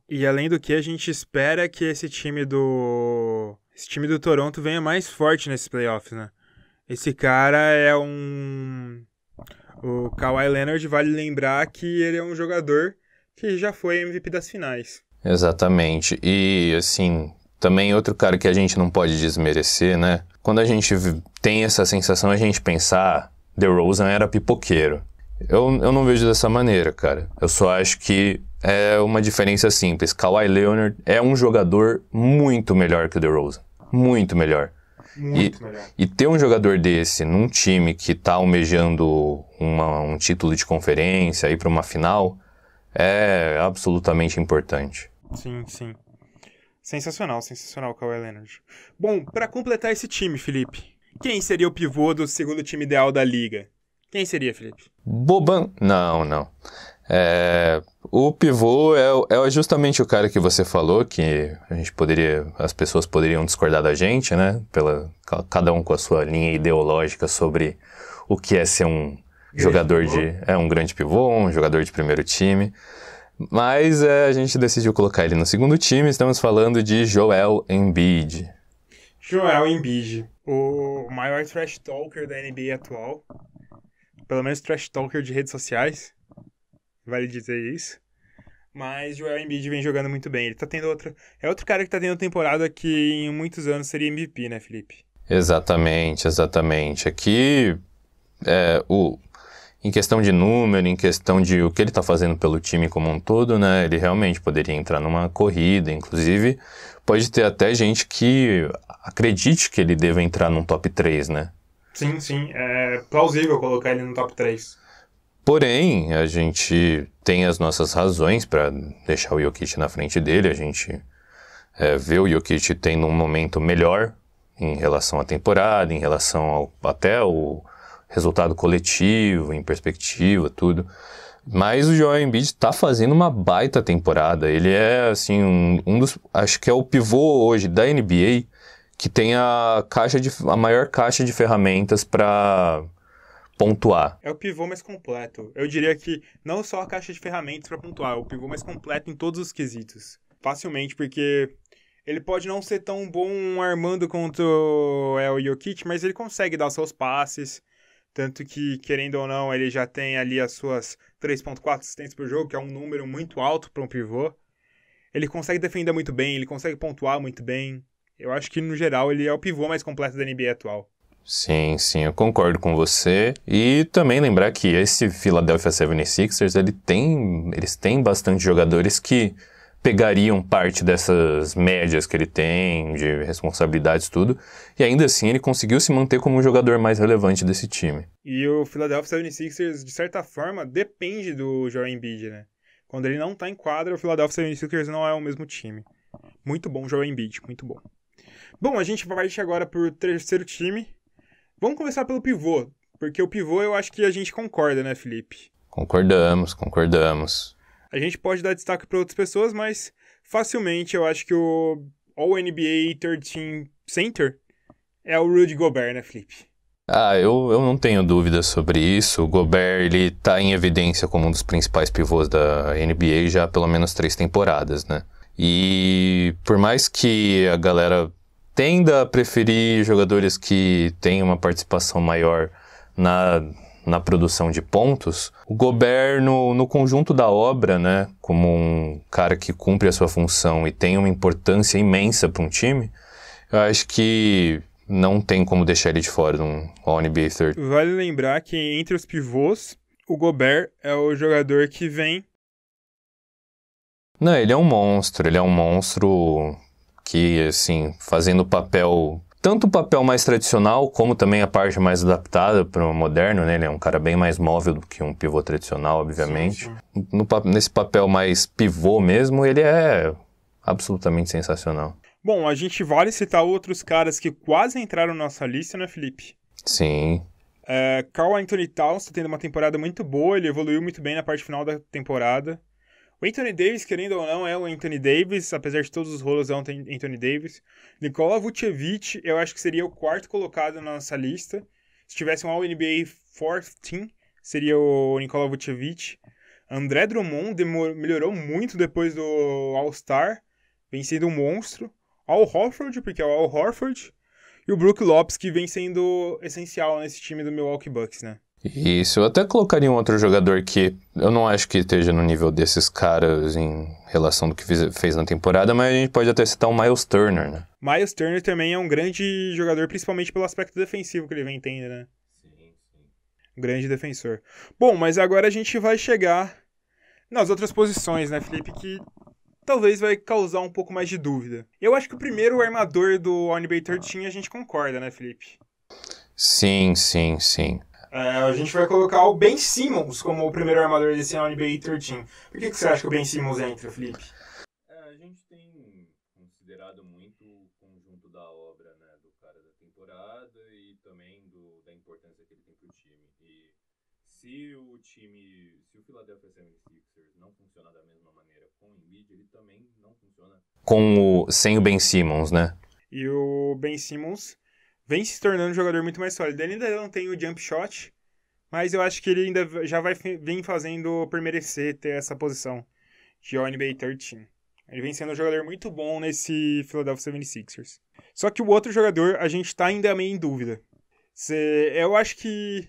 E além do que, a gente espera que esse time do Toronto venha mais forte nesses playoffs, né? Esse cara é O Kawhi Leonard, vale lembrar que ele é um jogador que já foi MVP das finais. Exatamente. E, assim, também outro cara que a gente não pode desmerecer, né? Quando a gente tem essa sensação, a gente pensa, DeRozan era pipoqueiro. Eu não vejo dessa maneira, cara. Eu só acho que é uma diferença simples. Kawhi Leonard é um jogador muito melhor que o DeRozan. Muito melhor. Muito melhor. E ter um jogador desse num time que tá almejando um título de conferência, ir para uma final, é absolutamente importante. Sim. Sensacional o Kawhi Leonard. Bom, para completar esse time, Felipe, quem seria o pivô do segundo time ideal da liga? Quem seria, Felipe? Boban? Não. O pivô é justamente o cara que você falou, que as pessoas poderiam discordar da gente, né? Cada um com a sua linha ideológica sobre o que é ser jogador um grande pivô, um jogador de primeiro time. Mas a gente decidiu colocar ele no segundo time. Estamos falando de Joel Embiid. Joel Embiid, o maior trash talker da NBA atual. Pelo menos trash talker de redes sociais. Vale dizer isso. Mas Joel Embiid vem jogando muito bem. Ele tá tendo é outro cara que tá tendo temporada que em muitos anos seria MVP, né, Felipe? Exatamente. Aqui, em questão de número, em questão de o que ele tá fazendo pelo time como um todo, né, ele realmente poderia entrar numa corrida. Inclusive, pode ter até gente que acredite que ele deva entrar num top 3, né? Sim. É plausível colocar ele no top 3. Porém, a gente tem as nossas razões para deixar o Jokic na frente dele. A gente vê o Jokic tendo um momento melhor em relação à temporada, em relação até ao resultado coletivo, em perspectiva, tudo. Mas o Joel Embiid está fazendo uma baita temporada. Ele é, assim, um dos... Acho que é o pivô hoje da NBA que tem a maior caixa de ferramentas para pontuar. É o pivô mais completo. Eu diria que não só a caixa de ferramentas para pontuar, é o pivô mais completo em todos os quesitos. Facilmente, porque ele pode não ser tão bom armando quanto é o Jokic, mas ele consegue dar os seus passes. Tanto que, querendo ou não, ele já tem ali as suas 3.4 assistências por jogo, que é um número muito alto para um pivô. Ele consegue defender muito bem, ele consegue pontuar muito bem. Eu acho que, no geral, ele é o pivô mais completo da NBA atual. Sim, eu concordo com você. E também lembrar que esse Philadelphia 76ers, eles têm bastante jogadores que pegariam parte dessas médias que ele tem, de responsabilidades, tudo. E ainda assim ele conseguiu se manter como o jogador mais relevante desse time. E o Philadelphia 76ers, de certa forma, depende do Joel Embiid, né? Quando ele não tá em quadra, o Philadelphia 76ers não é o mesmo time. Muito bom, Joel Embiid, muito bom. Bom, a gente parte agora pro terceiro time. Vamos começar pelo pivô, porque o pivô eu acho que a gente concorda, né, Felipe? Concordamos. A gente pode dar destaque para outras pessoas, mas facilmente eu acho que o All-NBA Third Team Center é o Rudy Gobert, né, Felipe? Eu não tenho dúvidas sobre isso. O Gobert, ele tá em evidência como um dos principais pivôs da NBA já há pelo menos 3 temporadas, né? E por mais que a galera tenda a preferir jogadores que têm uma participação maior na produção de pontos, o Gobert no conjunto da obra, né, como um cara que cumpre a sua função e tem uma importância imensa para um time, eu acho que não tem como deixar ele de fora de um All-NBA Third. Vale lembrar que entre os pivôs, o Gobert é o jogador que vem... Não, ele é um monstro que, assim, fazendo tanto o papel mais tradicional, como também a parte mais adaptada para o moderno, né? Ele é um cara bem mais móvel do que um pivô tradicional, obviamente. Sim. Nesse papel mais pivô mesmo, ele é absolutamente sensacional. Bom, a gente vale citar outros caras que quase entraram na nossa lista, né, Felipe? Sim. Karl Anthony Towns está tendo uma temporada muito boa, ele evoluiu muito bem na parte final da temporada. O Anthony Davis, querendo ou não, é o Anthony Davis, apesar de todos os rolos, é o Anthony Davis. Nikola Vucevic, eu acho que seria o quarto colocado na nossa lista. Se tivesse um All-NBA Fourth Team, seria o Nikola Vucevic. André Drummond melhorou muito depois do All-Star, vem sendo um monstro. Al Horford, porque é o Al Horford. E o Brook Lopes, que vem sendo essencial nesse time do Milwaukee Bucks, né? Isso, eu até colocaria um outro jogador que eu não acho que esteja no nível desses caras em relação do que fez na temporada, mas a gente pode até citar o Miles Turner, né? Miles Turner também é um grande jogador, principalmente pelo aspecto defensivo que ele vem tendo, né? Sim. Um grande defensor. Bom, mas agora a gente vai chegar nas outras posições, né, Felipe, que talvez vai causar um pouco mais de dúvida. Eu acho que o primeiro armador do NBA 13 a gente concorda, né, Felipe? Sim. A gente vai colocar o Ben Simmons como o primeiro armador desse NBA 13. Por que você acha que o Ben Simmons entra, Felipe? A gente tem considerado muito o conjunto da obra, né, do cara da temporada e também da importância que ele tem pro time. E se o Philadelphia 76ers não funciona da mesma maneira com o Embiid, ele também não funciona sem o Ben Simmons, né? E o Ben Simmons vem se tornando um jogador muito mais sólido. Ele ainda não tem o jump shot, Mas eu acho que ele ainda já vai vir fazendo por merecer ter essa posição de All-NBA 13. Ele vem sendo um jogador muito bom nesse Philadelphia 76ers. Só que o outro jogador, a gente tá ainda meio em dúvida. Eu acho que...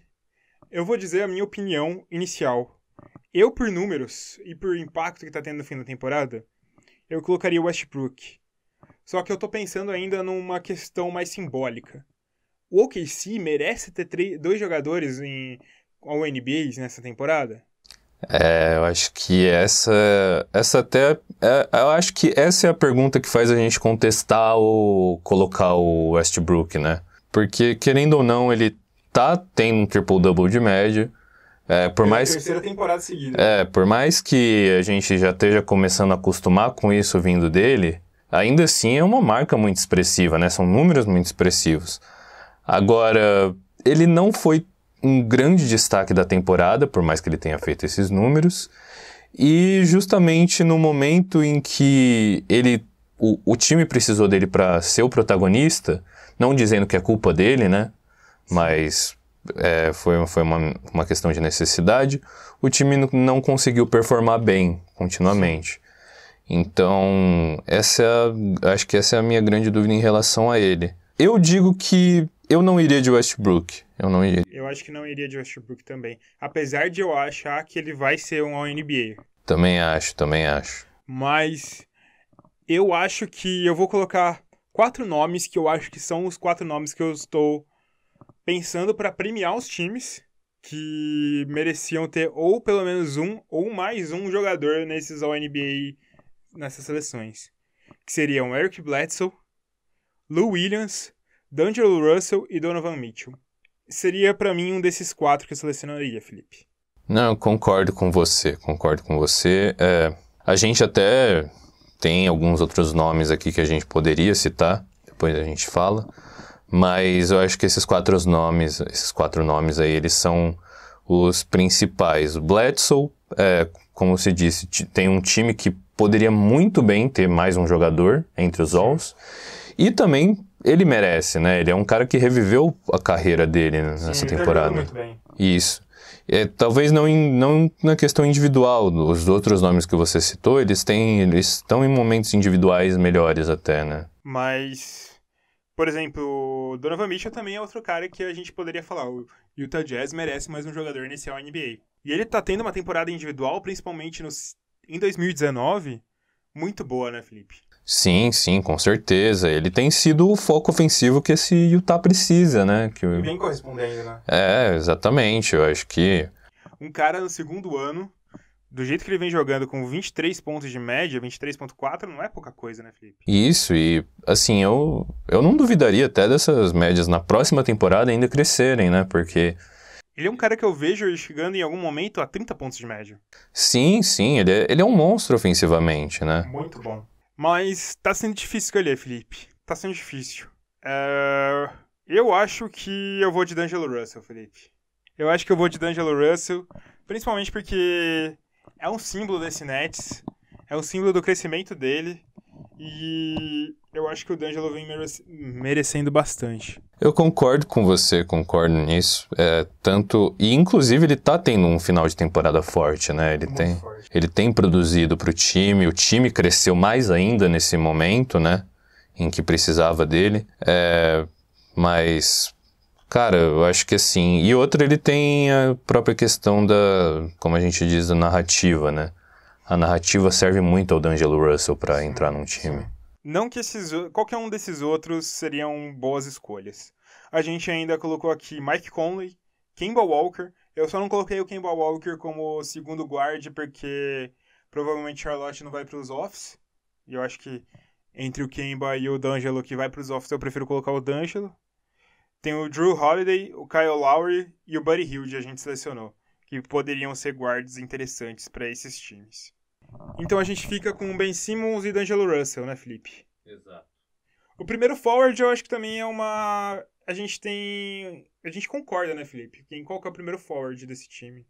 Eu vou dizer a minha opinião inicial. Eu, por números e por impacto que tá tendo no fim da temporada, eu colocaria o Westbrook. Só que eu tô pensando ainda numa questão mais simbólica. O OKC merece ter 2 jogadores em All-NBAs nessa temporada? Eu acho que essa até... eu acho que essa é a pergunta que faz a gente contestar ou colocar o Westbrook, né? Porque, querendo ou não, ele tá tendo um triple-double de média. Por mais... terceira temporada seguida. Por mais que a gente já esteja começando a acostumar com isso vindo dele, ainda assim é uma marca muito expressiva, né? São números muito expressivos. Agora, ele não foi um grande destaque da temporada, por mais que ele tenha feito esses números. E justamente no momento em que o time precisou dele para ser o protagonista, não dizendo que é culpa dele, né? Mas foi uma questão de necessidade, o time não conseguiu performar bem continuamente. Então, acho que essa é a minha grande dúvida em relação a ele. Eu digo que eu não iria de Westbrook. Eu acho que não iria de Westbrook também. Apesar de eu achar que ele vai ser um All-NBA. Também acho. Mas eu acho que eu vou colocar 4 nomes que eu acho que são os 4 nomes que eu estou pensando para premiar os times que mereciam ter ou pelo menos um ou mais um jogador nesses All-NBA, nessas seleções. Que seriam Eric Bledsoe, Lou Williams, D'Angelo Russell e Donovan Mitchell. Seria para mim um desses 4 que eu selecionaria, Felipe. Não, eu concordo com você. A gente até tem alguns outros nomes aqui que a gente poderia citar, depois a gente fala, mas eu acho que esses 4 nomes aí, eles são os principais. O Bledsoe, como se disse, tem um time que poderia muito bem ter mais um jogador entre os Alls, e também ele merece, né? Ele é um cara que reviveu a carreira dele nessa temporada. Muito bem. Isso. Talvez não na questão individual. Os outros nomes que você citou, eles estão em momentos individuais melhores até, né? Mas, por exemplo, o Donovan Mitchell também é outro cara que a gente poderia falar. O Utah Jazz merece mais um jogador nesse All-NBA. E ele tá tendo uma temporada individual, principalmente em 2019, muito boa, né, Felipe? Sim, com certeza. Ele tem sido o foco ofensivo que esse Utah precisa, né? E vem correspondendo, né? Exatamente. Eu acho que... Um cara no segundo ano, do jeito que ele vem jogando com 23 pontos de média, 23,4, não é pouca coisa, né, Felipe? Isso, e assim, eu não duvidaria até dessas médias na próxima temporada ainda crescerem, né? Porque... Ele é um cara que eu vejo chegando em algum momento a 30 pontos de média. Sim, ele é um monstro ofensivamente, né? Muito bom. Mas tá sendo difícil escolher, Felipe. Tá sendo difícil. Eu acho que eu vou de D'Angelo Russell, Felipe. Eu acho que eu vou de D'Angelo Russell, principalmente porque é um símbolo desse Nets, é um símbolo do crescimento dele, e eu acho que o D'Angelo vem merecendo bastante. Eu concordo com você, concordo nisso. E inclusive ele tá tendo um final de temporada forte, né? Ele tem produzido pro time, o time cresceu mais ainda nesse momento, né? Em que precisava dele. Mas, cara, eu acho que assim... E outra, ele tem a própria questão como a gente diz, da narrativa, né? A narrativa serve muito ao D'Angelo Russell pra entrar num time. Não que qualquer um desses outros seriam boas escolhas. A gente ainda colocou aqui Mike Conley, Kemba Walker. Eu só não coloquei o Kemba Walker como segundo guard porque provavelmente Charlotte não vai para os offs. E eu acho que entre o Kemba e o D'Angelo que vai para os offs eu prefiro colocar o D'Angelo. Tem o Drew Holiday, o Kyle Lowry e o Buddy Hield a gente selecionou, que poderiam ser guards interessantes para esses times. Então a gente fica com Ben Simmons e D'Angelo Russell, né, Felipe? Exato. O primeiro forward eu acho que também é uma... A gente concorda, né, Felipe? Qual que é o primeiro forward desse time?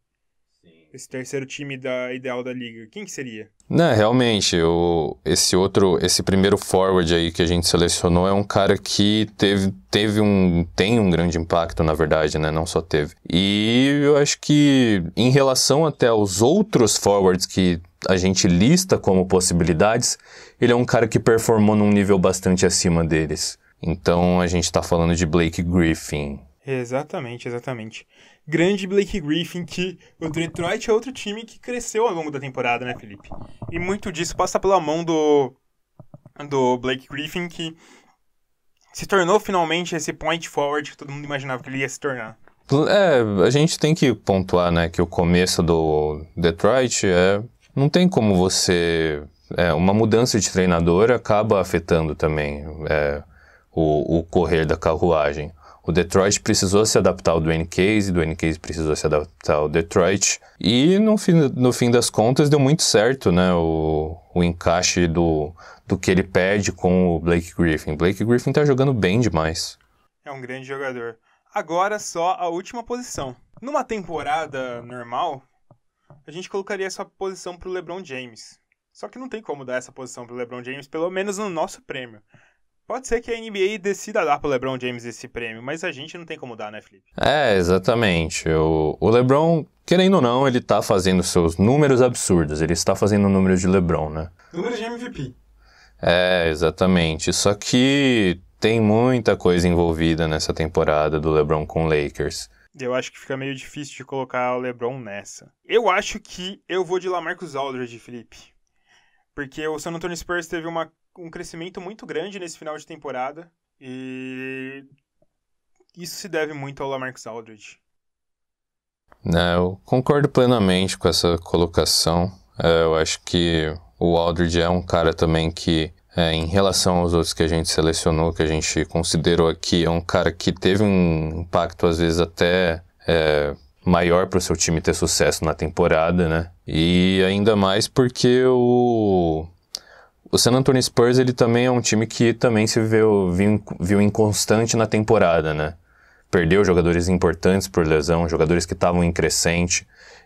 esse terceiro time ideal da liga, quem que seria? Não, realmente, esse primeiro forward aí que a gente selecionou é um cara que tem um grande impacto, na verdade, né? Não só teve. E eu acho que, em relação até aos outros forwards que a gente lista como possibilidades, ele é um cara que performou num nível bastante acima deles. Então, a gente tá falando de Blake Griffin. Exatamente. Grande Blake Griffin, que o Detroit é outro time que cresceu ao longo da temporada, né, Felipe? E muito disso passa pela mão do Blake Griffin, que se tornou finalmente esse point forward que todo mundo imaginava que ele ia se tornar. A gente tem que pontuar, né, que o começo do Detroit não tem como você... uma mudança de treinador acaba afetando também o correr da carruagem. O Detroit precisou se adaptar ao Dwayne Casey precisou se adaptar ao Detroit. E no fim das contas deu muito certo, né? O encaixe do que ele pede com o Blake Griffin. Blake Griffin tá jogando bem demais. É um grande jogador. Agora só a última posição. Numa temporada normal, a gente colocaria essa posição pro LeBron James. Só que não tem como dar essa posição pro LeBron James, pelo menos no nosso prêmio. Pode ser que a NBA decida dar pro LeBron James esse prêmio, mas a gente não tem como dar, né, Felipe? Exatamente. O LeBron, querendo ou não, ele tá fazendo seus números absurdos. Ele está fazendo números de LeBron, né? Números de MVP. Exatamente. Só que tem muita coisa envolvida nessa temporada do LeBron com o Lakers. Eu acho que fica meio difícil de colocar o LeBron nessa. Eu acho que eu vou de LaMarcus Aldridge, Felipe. Porque o San Antonio Spurs teve um crescimento muito grande nesse final de temporada. E isso se deve muito ao LaMarcus Aldridge. Eu concordo plenamente com essa colocação. Eu acho que o Aldridge é um cara também que, em relação aos outros que a gente selecionou, que a gente considerou aqui, é um cara que teve um impacto, às vezes, até maior para o seu time ter sucesso na temporada, né? E ainda mais porque o San Antonio Spurs, ele também é um time que também se viu inconstante na temporada, né? Perdeu jogadores importantes por lesão, jogadores que estavam em crescente.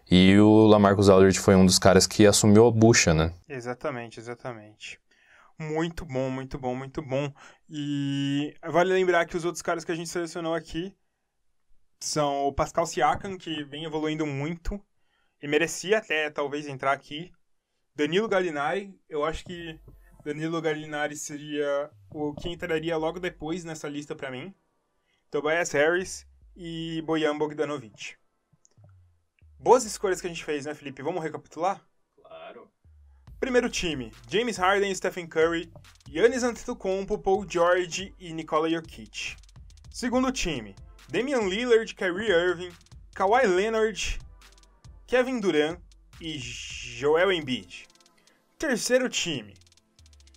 E o LaMarcus Aldridge foi um dos caras que assumiu a bucha, né? Exatamente. Muito bom. E vale lembrar que os outros caras que a gente selecionou aqui são o Pascal Siakam, que vem evoluindo muito e merecia até talvez entrar aqui. Danilo Gallinari, eu acho que Danilo Gallinari seria o que entraria logo depois nessa lista pra mim. Tobias Harris e Bojan Bogdanovic. Boas escolhas que a gente fez, né, Felipe? Vamos recapitular? Claro. Primeiro time, James Harden, Stephen Curry, Giannis Antetokounmpo, Paul George e Nikola Jokic. Segundo time, Damian Lillard, Kyrie Irving, Kawhi Leonard, Kevin Durant e Joel Embiid. Terceiro time,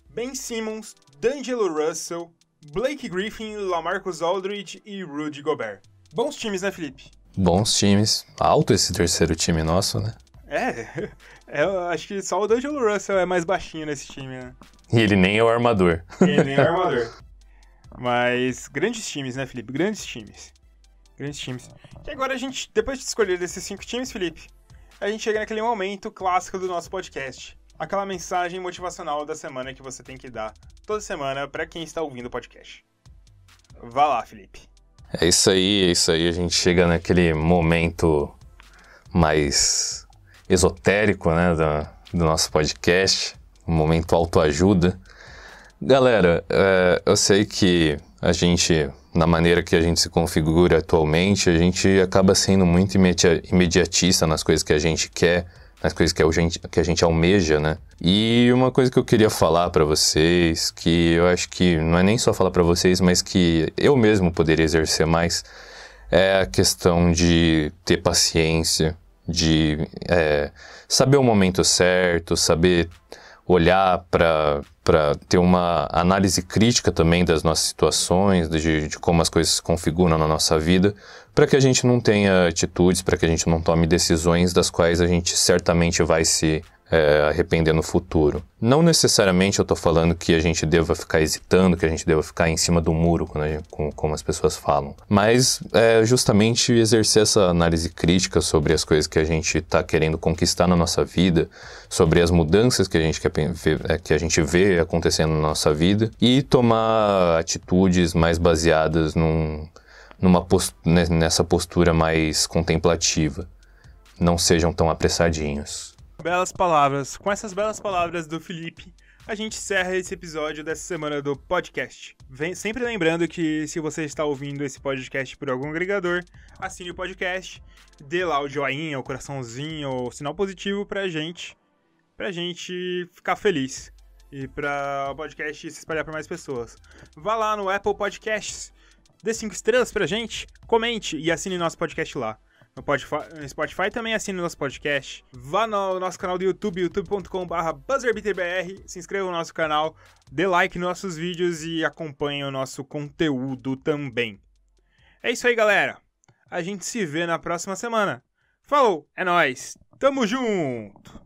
Ben Simmons, D'Angelo Russell, Blake Griffin, LaMarcus Aldridge e Rudy Gobert. Bons times, né, Felipe? Bons times. Alto esse terceiro time nosso, né? Eu acho que só o D'Angelo Russell é mais baixinho nesse time, né? E ele nem é o armador. Mas grandes times, né, Felipe? Grandes times. E agora a gente, depois de escolher desses 5 times, Felipe, a gente chega naquele momento clássico do nosso podcast. Aquela mensagem motivacional da semana que você tem que dar toda semana para quem está ouvindo o podcast. Vá lá, Felipe. É isso aí. A gente chega naquele momento mais esotérico, né, do nosso podcast. Um momento autoajuda. Galera, eu sei que a gente, na maneira que a gente se configura atualmente, a gente acaba sendo muito imediatista nas coisas que a gente quer, nas coisas que a gente almeja, né? E uma coisa que eu queria falar pra vocês, que eu acho que não é nem só falar pra vocês, mas que eu mesmo poderia exercer mais, é a questão de ter paciência, de saber o momento certo, saber olhar para ter uma análise crítica também das nossas situações, de como as coisas se configuram na nossa vida, para que a gente não tenha atitudes, para que a gente não tome decisões das quais a gente certamente vai se arrepender no futuro. Não necessariamente eu tô falando que a gente deva ficar hesitando, que a gente deva ficar em cima do muro, como as pessoas falam. Mas justamente exercer essa análise crítica sobre as coisas que a gente tá querendo conquistar na nossa vida, sobre as mudanças que a gente que a gente vê acontecendo na nossa vida, e tomar atitudes mais baseadas nessa postura mais contemplativa. Não sejam tão apressadinhos. Belas palavras. Com essas belas palavras do Felipe, a gente encerra esse episódio dessa semana do podcast. Sempre lembrando que se você está ouvindo esse podcast por algum agregador, assine o podcast, dê lá o joinha, o coraçãozinho, o sinal positivo pra gente ficar feliz e para o podcast se espalhar para mais pessoas. Vá lá no Apple Podcasts, dê 5 estrelas pra gente, comente e assine nosso podcast lá. No Spotify também assine o nosso podcast. Vá no nosso canal do YouTube, youtube.com/buzzerbeaterbr. Se inscreva no nosso canal, dê like nos nossos vídeos e acompanhe o nosso conteúdo também. É isso aí, galera. A gente se vê na próxima semana. Falou, é nóis. Tamo junto!